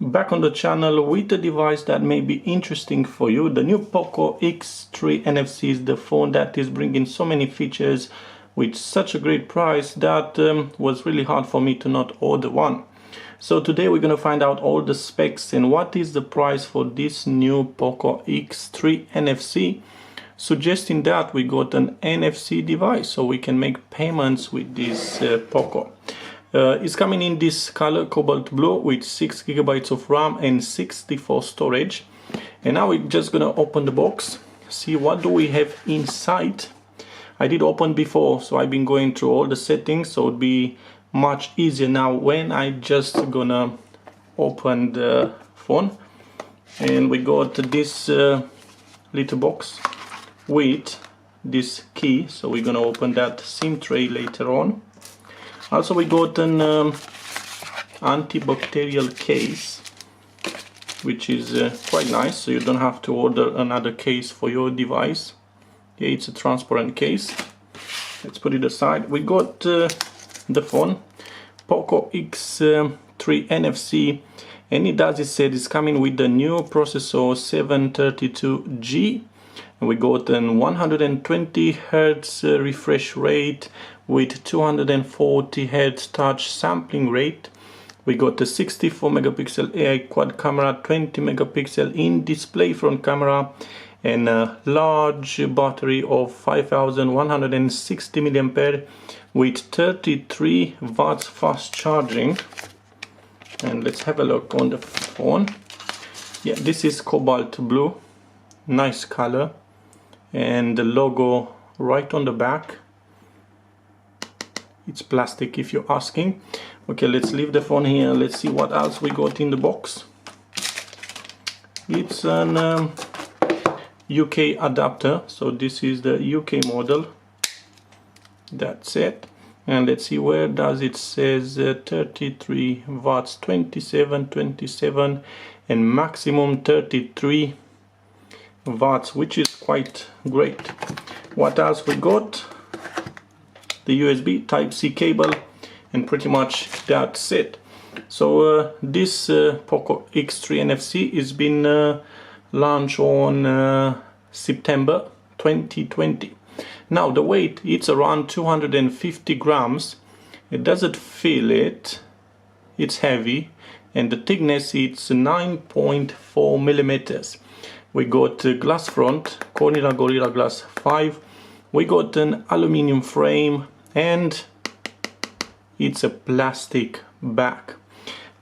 Back on the channel with a device that may be interesting for you. The new POCO X3 NFC is the phone that is bringing so many features with such a great price that was really hard for me to not order one. So today we're going to find out all the specs and what is the price for this new POCO X3 NFC, suggesting that we got an NFC device so we can make payments with this POCO. It's coming in this color cobalt blue with 6 GB of RAM and 64 storage. And now we're just gonna open the box, see what do we have inside. I did open before, so I've been going through all the settings, so it'll be much easier now when I just gonna open the phone. And we got this little box with this key, so we're gonna open that SIM tray later on. Also we got an antibacterial case, which is quite nice, so you don't have to order another case for your device. Yeah, it's a transparent case. Let's put it aside. We got the phone, POCO X3 NFC, and it said it's coming with the new processor 732G. And we got an 120 Hz refresh rate with 240 Hz touch sampling rate. We got a 64 megapixel AI quad camera, 20 megapixel in display front camera, and a large battery of 5160 mAh with 33 watts fast charging. And let's have a look on the phone. Yeah, this is cobalt blue, nice color, and the logo right on the back. It's plastic if you're asking. Okay, let's leave the phone here. Let's see what else we got in the box. It's an UK adapter, so this is the UK model. That's it. And let's see, where does it says 33 watts, 27, and maximum 33 watts, which is quite great. What else we got? The USB Type-C cable, and pretty much that's it. So this POCO X3 NFC has been launched on September 2020. Now the weight, it's around 250 grams. It doesn't feel it, it's heavy, and the thickness it's 9.4 millimeters. We got glass front, Cornera Gorilla Glass 5. We got an aluminium frame, and it's a plastic back.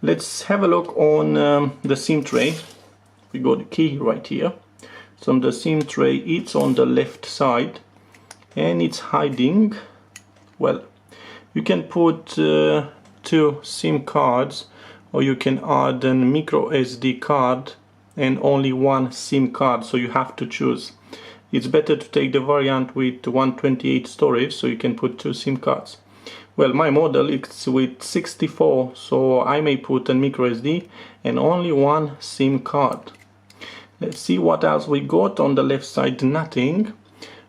Let's have a look on the SIM tray. We got the key right here. So the SIM tray, it's on the left side, and it's hiding. Well, you can put 2 SIM cards, or you can add a micro SD card and only 1 SIM card, so you have to choose. It's better to take the variant with 128 storage, so you can put 2 SIM cards. Well, my model is with 64, so I may put a micro SD and only 1 SIM card. Let's see what else we got. On the left side, nothing.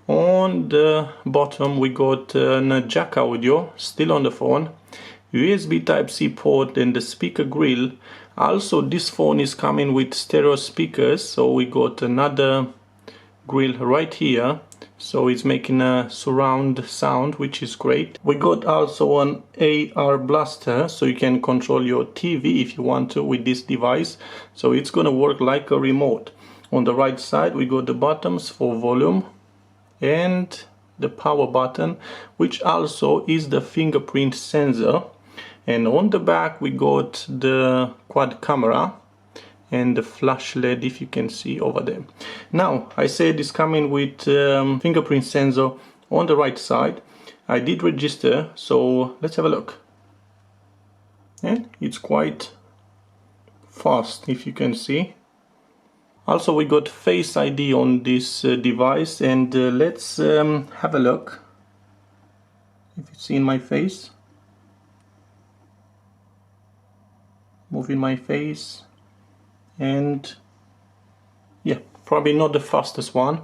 On the bottom we got a jack audio, still on the phone, USB Type-C port, and the speaker grill. Also, this phone is coming with stereo speakers, so we got another grill right here, so it's making a surround sound, which is great. We got also an AR blaster, so you can control your TV if you want to with this device, so it's gonna work like a remote. On the right side we got the buttons for volume and the power button, which also is the fingerprint sensor. And on the back we got the quad camera and the flash LED, if you can see over there. Now, I said it's coming with fingerprint sensor on the right side. I did register, so let's have a look. And it's quite fast, if you can see. Also, we got Face ID on this device, and let's have a look if it's in my face. Moving my face, and yeah, probably not the fastest one,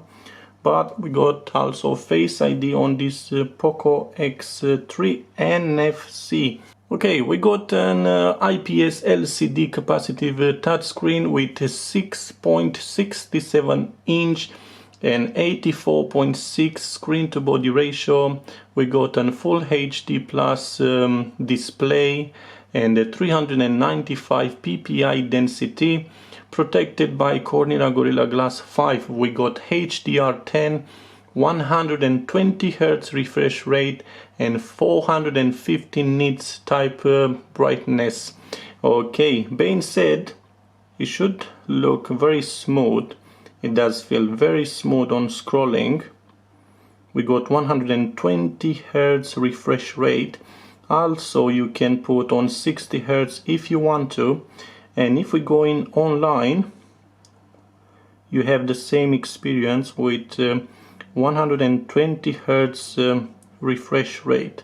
but we got also Face ID on this POCO X3 NFC. Okay, we got an IPS LCD capacitive touchscreen with a 6.67 inch and 84.6 screen to body ratio. We got a full HD plus display and a 395 ppi density, protected by Corning Gorilla Glass 5. We got HDR10, 120 Hz refresh rate and 450 nits type brightness. Okay, being said, it should look very smooth. It does feel very smooth on scrolling. We got 120 Hz refresh rate. Also, you can put on 60 Hz if you want to. And if we go in online, you have the same experience with 120 Hz refresh rate,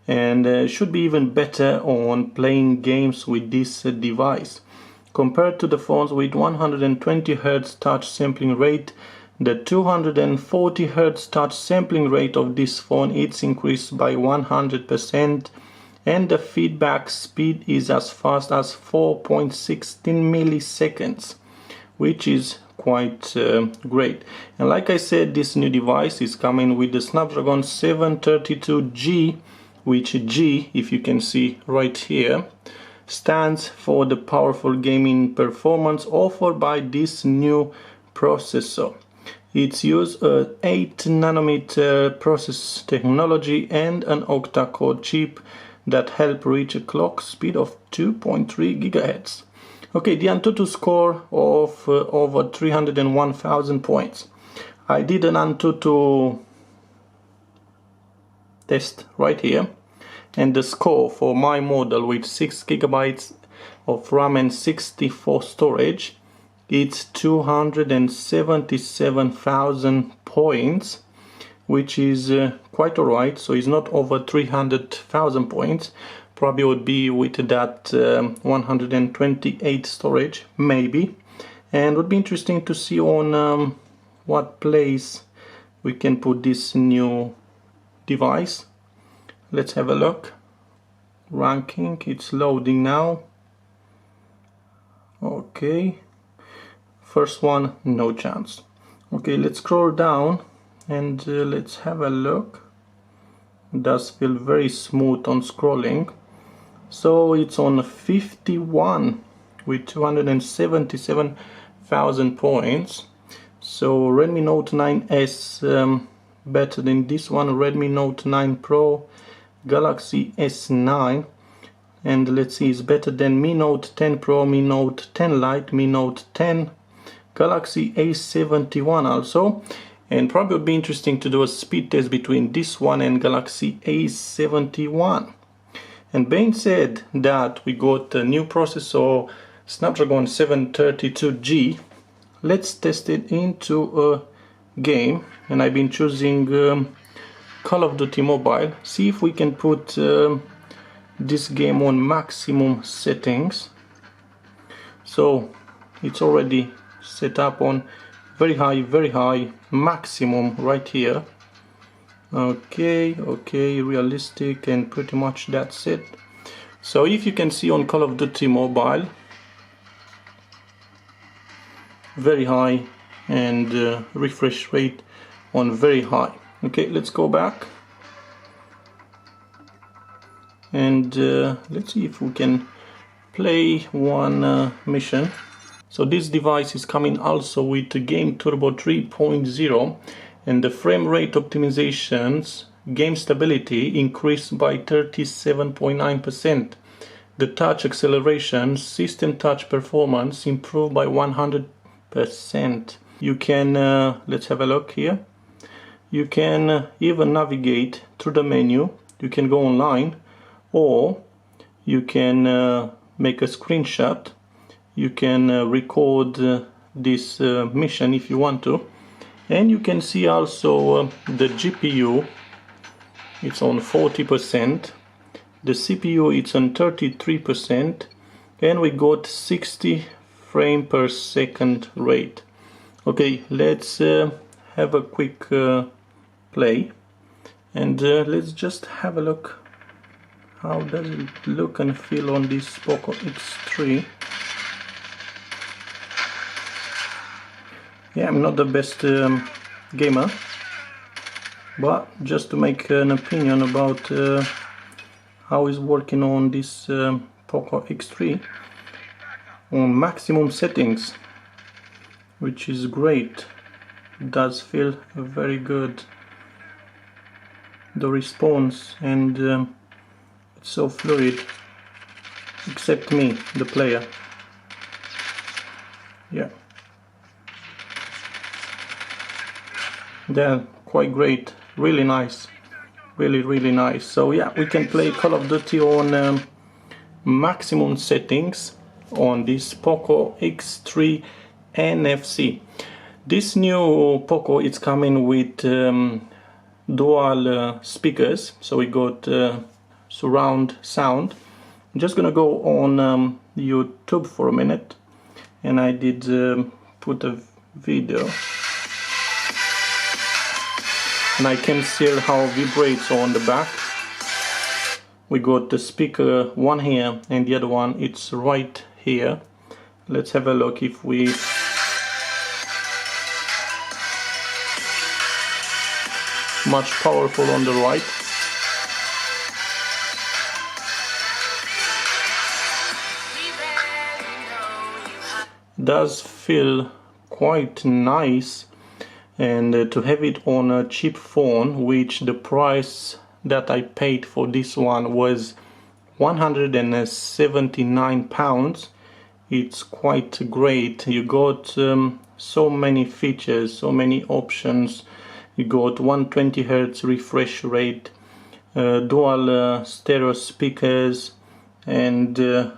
and should be even better on playing games with this device. Compared to the phones with 120 Hz touch sampling rate, the 240 Hz touch sampling rate of this phone it's increased by 100%, and the feedback speed is as fast as 4.16 milliseconds, which is quite great. And like I said, this new device is coming with the Snapdragon 732G, which G, if you can see right here, stands for the powerful gaming performance offered by this new processor. It's used an 8nm process technology and an octa-core chip that help reach a clock speed of 2.3 GHz. Okay, the Antutu score of over 301,000 points. I did an Antutu test right here, and the score for my model with 6 GB of RAM and 64 storage, it's 277,000 points, which is quite alright. So it's not over 300,000 points. Probably would be with that 128 storage, maybe. And would be interesting to see on what place we can put this new device. Let's have a look. Ranking, it's loading now. Okay, first one, no chance. Okay, let's scroll down and let's have a look. It does feel very smooth on scrolling. So it's on 51 with 277,000 points. So Redmi Note 9S better than this one, Redmi Note 9 Pro, Galaxy S9, and let's see, it's better than Mi Note 10 Pro, Mi Note 10 Lite, Mi Note 10, Galaxy A71 also. And probably would be interesting to do a speed test between this one and Galaxy A71. And being said that we got a new processor, Snapdragon 732G, let's test it into a game. And I've been choosing Call of Duty Mobile. See if we can put this game on maximum settings. So it's already set up on very high, maximum right here. Okay, realistic, and pretty much that's it. So if you can see on Call of Duty Mobile, very high, and refresh rate on very high. Okay, let's go back and let's see if we can play one mission. So this device is coming also with the Game Turbo 3.0, and the frame rate optimizations, game stability increased by 37.9%. The touch acceleration, system touch performance improved by 100%. You can, let's have a look here. You can even navigate through the menu. You can go online, or you can make a screenshot. You can record this mission if you want to. And you can see also the GPU, it's on 40%, the CPU it's on 33%, and we got 60 frame per second rate. Okay, let's have a quick play, and let's just have a look how does it look and feel on this POCO X3. Yeah, I'm not the best gamer, but just to make an opinion about how it's working on this POCO X3 on maximum settings, which is great. It does feel very good, the response, and it's so fluid, except me, the player. Yeah, they're quite great, really nice, really nice. So yeah, we can play Call of Duty on maximum settings on this POCO X3 NFC. This new POCO is coming with dual speakers, so we got surround sound. I'm just gonna go on YouTube for a minute, and I did put a video, and I can see how it vibrates on the back. We got the speaker one here and the other one it's right here. Let's have a look if we much powerful on the right. Does feel quite nice, and to have it on a cheap phone, which the price that I paid for this one was £179, it's quite great. You got so many features, so many options. You got 120 Hz refresh rate, dual stereo speakers, and a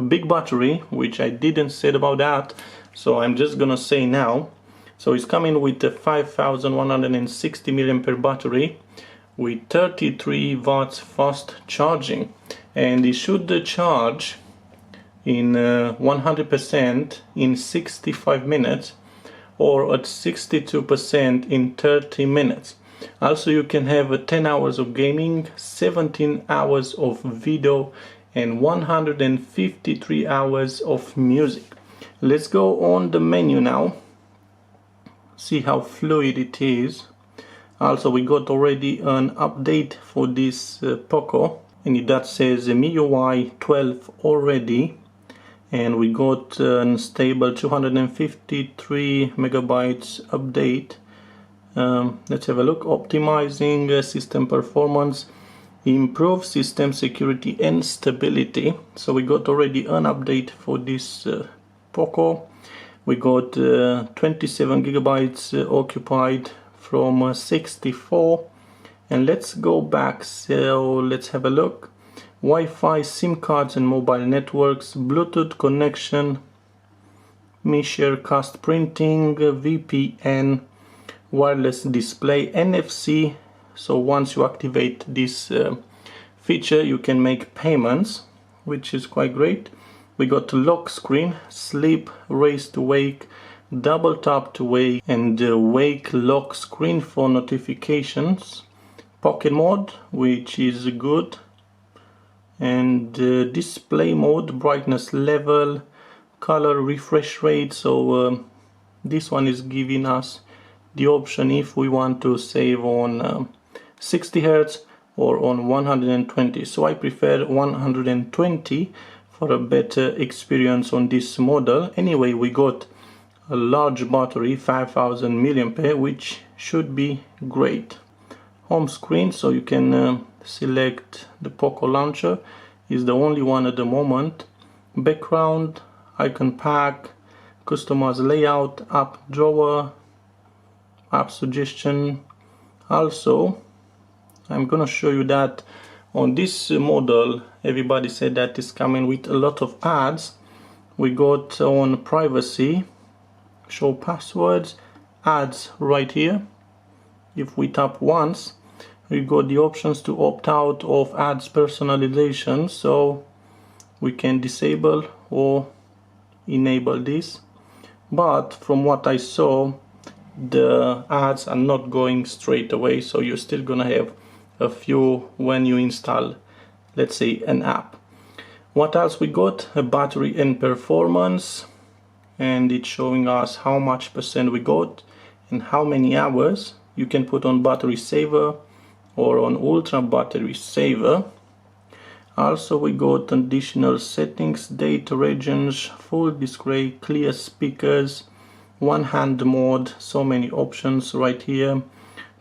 big battery, which I didn't say about that, so I'm just gonna say now. So it's coming with a 5160 mAh battery with 33 watts fast charging, and it should charge in 100% in 65 minutes or at 62% in 30 minutes. Also, you can have 10 hours of gaming, 17 hours of video, and 153 hours of music. Let's go on the menu now, see how fluid it is. Also, we got already an update for this POCO, and that says MIUI 12 already. And we got a stable 253 megabytes update. Let's have a look. Optimizing system performance, improve system security and stability. So we got already an update for this POCO. We got 27 gigabytes occupied from 64. And let's go back, so let's have a look. Wi-Fi, SIM cards and mobile networks, Bluetooth connection, Mi-Share cast printing, VPN, wireless display, NFC. So once you activate this feature, you can make payments, which is quite great. We got lock screen, sleep, raise to wake, double tap to wake, and wake lock screen for notifications. Pocket mode, which is good, and display mode, brightness level, color refresh rate. So this one is giving us the option if we want to save on 60 Hz or on 120. So I prefer 120 for a better experience on this model. Anyway, we got a large battery, 5000 mAh, which should be great. Home screen, so you can select the POCO launcher, is the only one at the moment. Background, icon pack, customize layout, app drawer, app suggestion. Also, I'm gonna show you that on this model, everybody said that it's coming with a lot of ads. We got on privacy, show passwords, ads right here. If we tap once, we got the options to opt out of ads personalization, so we can disable or enable this. But from what I saw, the ads are not going straight away, so you're still gonna have a few when you install let's say an app. What else we got? A battery and performance, and it's showing us how much percent we got and how many hours. You can put on battery saver or on ultra battery saver. Also we got additional settings, date regions, full display, clear speakers, one hand mode, so many options right here,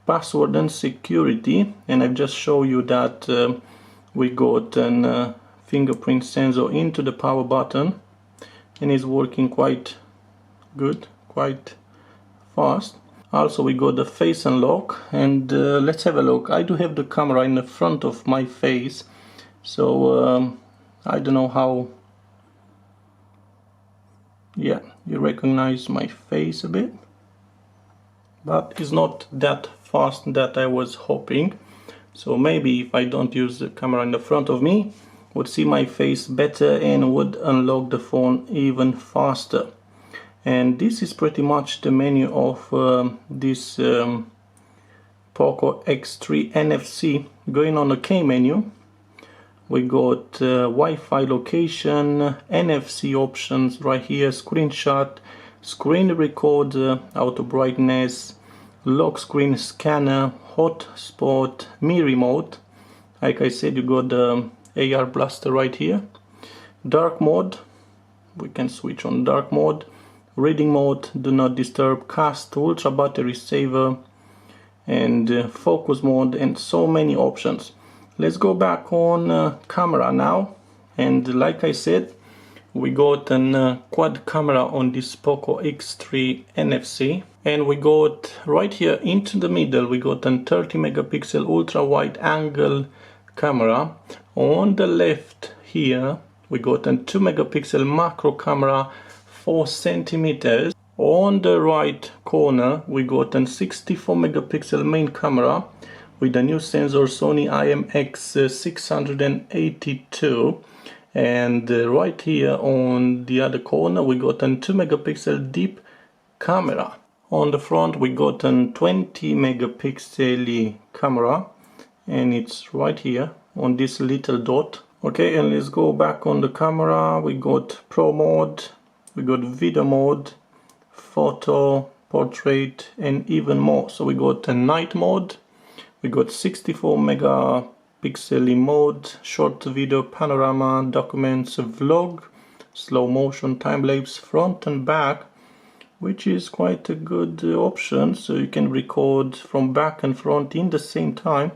password and security, and I've just shown you that we got an fingerprint sensor into the power button, and it's working quite good, quite fast. Also we got the face unlock, and let's have a look. I do have the camera in the front of my face, so I don't know how, yeah, you recognize my face a bit, but it's not that fast that I was hoping. So maybe if I don't use the camera in the front of me, would see my face better and would unlock the phone even faster. And this is pretty much the menu of this POCO X3 NFC. Going on the K menu, we got Wi-Fi location, NFC options right here, screenshot, screen record, auto brightness, lock screen scanner, hotspot, Mi remote. Like I said, you got the AR blaster right here. Dark mode, we can switch on dark mode. Reading mode, do not disturb, cast, ultra battery saver, and focus mode, and so many options. Let's go back on camera now, and like I said, we got a quad camera on this POCO X3 NFC, and we got right here into the middle, we got a 30 megapixel ultra wide angle camera. On the left here we got a 2 megapixel macro camera, 4 centimeters. On the right corner we got a 64 megapixel main camera with a new sensor Sony IMX682, and right here on the other corner we got a 2 megapixel deep camera. On the front we got a 20 megapixel camera, and it's right here on this little dot. Okay, and let's go back on the camera. We got pro mode, we got video mode, photo, portrait, and even more. So we got a night mode, we got 64 megapixel mode, short video, panorama, documents, vlog, slow motion, time lapse, front and back, which is quite a good option, so you can record from back and front in the same time.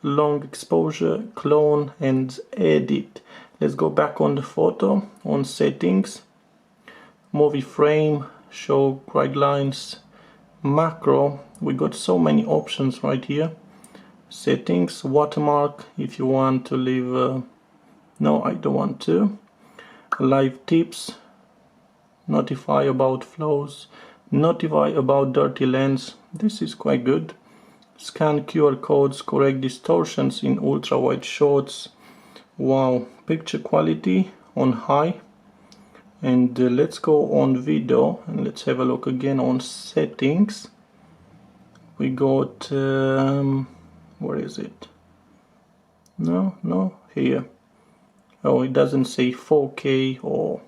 Long exposure, clone, and edit. Let's go back on the photo, on settings, movie frame, show guidelines, macro. We got so many options right here. Settings, watermark, if you want to leave no, I don't want to. Live tips, notify about flows, notify about dirty lens. This is quite good. Scan QR codes, correct distortions in ultra wide shots. Wow, picture quality on high. And let's go on video and let's have a look again on settings. We got where is it? No, here. Oh, it doesn't say 4K or...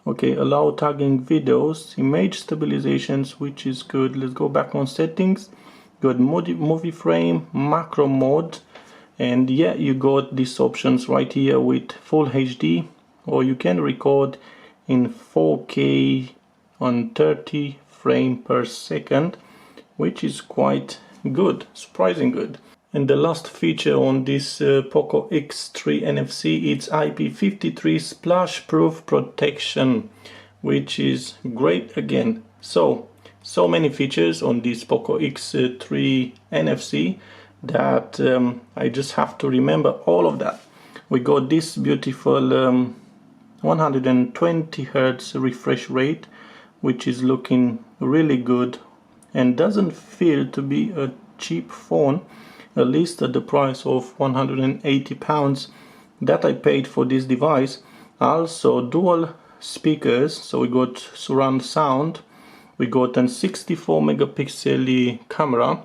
Okay, allow tagging videos, image stabilizations, which is good. Let's go back on settings. Got movie frame, macro mode, and yeah, you got these options right here with full HD, or you can record in 4K on 30 frames per second, which is quite good, surprising good. And the last feature on this POCO X3 NFC, it's IP53 splash proof protection, which is great again. So many features on this POCO X3 NFC that I just have to remember all of that. We got this beautiful 120 Hertz refresh rate, which is looking really good and doesn't feel to be a cheap phone, at least at the price of £180 that I paid for this device. Also dual speakers, so we got surround sound, we got a 64 megapixel camera,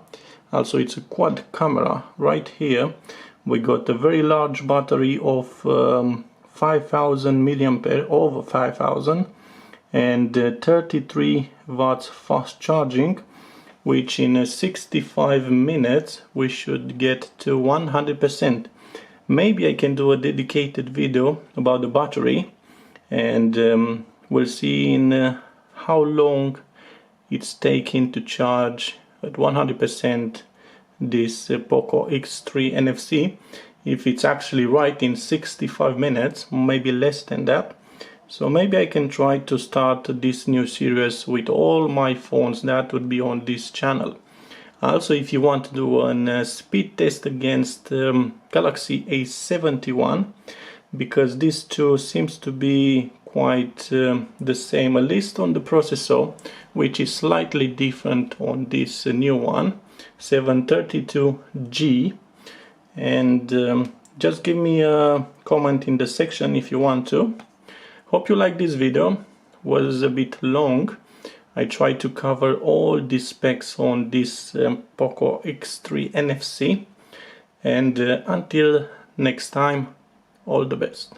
also it's a quad camera right here. We got a very large battery of 5000 milliampere, over 5000, and 33 watts fast charging, which in 65 minutes we should get to 100%. Maybe I can do a dedicated video about the battery, and we'll see in how long it's taking to charge at 100% this POCO X3 NFC. If it's actually right in 65 minutes, maybe less than that. So maybe I can try to start this new series with all my phones that would be on this channel. Also, if you want to do a speed test against Galaxy A71, because this too seems to be quite the same, at least on the processor, which is slightly different on this new one, 732G. And just give me a comment in the section if you want to. Hope you like this video. It was a bit long. I tried to cover all the specs on this POCO X3 NFC. And until next time, all the best.